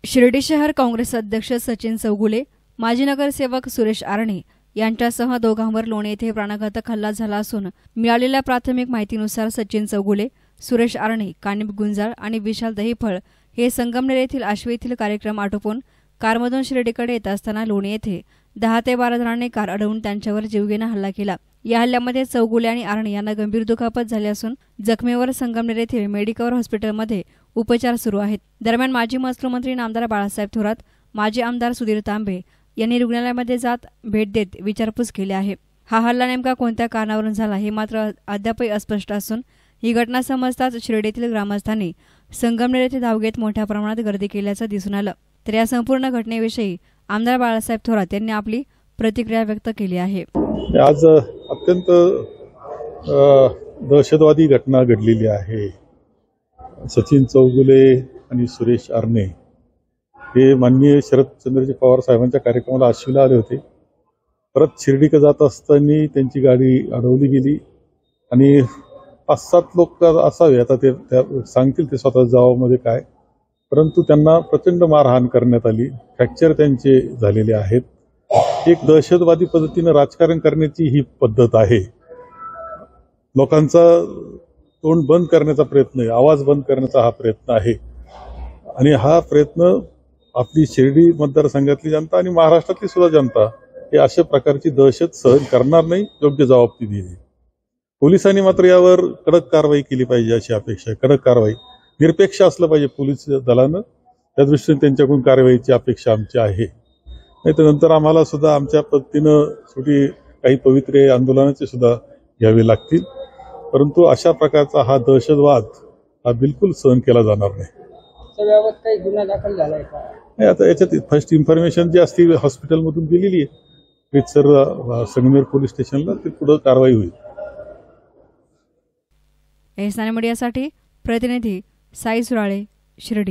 शिर्डी शहर काँग्रेस अध्यक्ष सचिन चौगुले, माजी नगरसेवक सुरेश आरणे यांच्यासह दोघांवर लोणी येथे प्राणघातक हल्ला झाला असून मिळालेल्या प्राथमिक माहितीनुसार सचिन चौगुले, सुरेश आरणे, कानिप गुंजाळ आणि विशाल दहीफळ हे संगमनेर येथील आश्वी येथील कार्यक्रम आटोपून कारमधून शिर्डीकडे येत असताना लोणी येथे 10 ते 12 जणांनी कार अडवून त्यांच्यावर जीवघेणा हल्ला केला। या हल्ल्यामध्ये चौगुले आणि आरणे यांना गंभीर दुखापत झाली असून जखमीवर संगमनेर येथील मेडिकवर हॉस्पिटलमध्ये उपचार सुरू आहेत। दरम्यान माजी महसूल मंत्री नामदार बाळासाहेब थोरात, माजी आमदार सुधीर तांबे यांनी रुग्णालयामध्ये जात भेट देत विचारपूस केली आहे। हा हल्ला नेमका कोणत्या कारणावरून झाला हे मात्र अद्यापही अस्पष्ट असून ही घटना समजताच शिर्डीतील ग्रामस्थांनी संगमनेर येथे धाव घेत मोठ्या प्रमाणात गर्दी केल्याचं दिसून आलं। तर या संपूर्ण घटनेविषयी आमदार बाळासाहेब थोरात यांनी आपली प्रतिक्रिया व्यक्त केली आहे। आज अत्यंत दहशतवादी घटना घडलेली आहे। सचिन चौगुले आणि सुरेश आरणे हे माननीय शरदचंद्रजी पवार साहेबांच्या कार्यक्रमाला आश्वीला आले होते। परत शिर्डीकडे जात असताना त्यांची गाडी अडवली गेली आणि 5-7 लोक असावे, आता ते सांगतील ते स्वतः जबाबामध्ये काय, परंतु त्यांना प्रचंड मारहाण करण्यात आली, फ्रॅक्चर त्यांचे झालेले आहेत। एक दहशतवादी पद्धतीने राजकारण करण्याची ही पद्धत आहे। लोकांचा तोंड बंद करण्याचा प्रयत्न आहे, आवाज बंद करण्याचा हा प्रयत्न आहे आणि हा प्रयत्न आपली शिर्डी मतदारसंघातली जनता आणि महाराष्ट्रातली सुद्धा जनता हे अशा प्रकारची दहशत सहन करणार नाही, योग्य जबाब ती दिली। पोलिसांनी मात्र यावर कडक कारवाई केली पाहिजे अशी अपेक्षा आहे। कडक कारवाई, निरपेक्ष असलं पाहिजे पोलीस दलानं, त्या दृष्टीने त्यांच्याकडून कारवाईची अपेक्षा आमची आहे। नाही तर नंतर आम्हाला सुद्धा आमच्या पद्धतीनं शेवटी काही पवित्र आंदोलनाचे सुद्धा घ्यावे लागतील, परंतु अशा प्रकारचा हा दहशतवाद हा बिलकुल सहन केला जाणार नाही। त्याबाबत काही गुन्हा दाखल झालाय का? नाही, आता याच्यात फर्स्ट इन्फॉर्मेशन जी असते हॉस्पिटलमधून दिलेली आहे रितसर संगमेर पोलीस स्टेशनला, ती पुढे कारवाई होईल। एसएन मीडियासाठी प्रतिनिधी साई सुराळे, शिर्डी।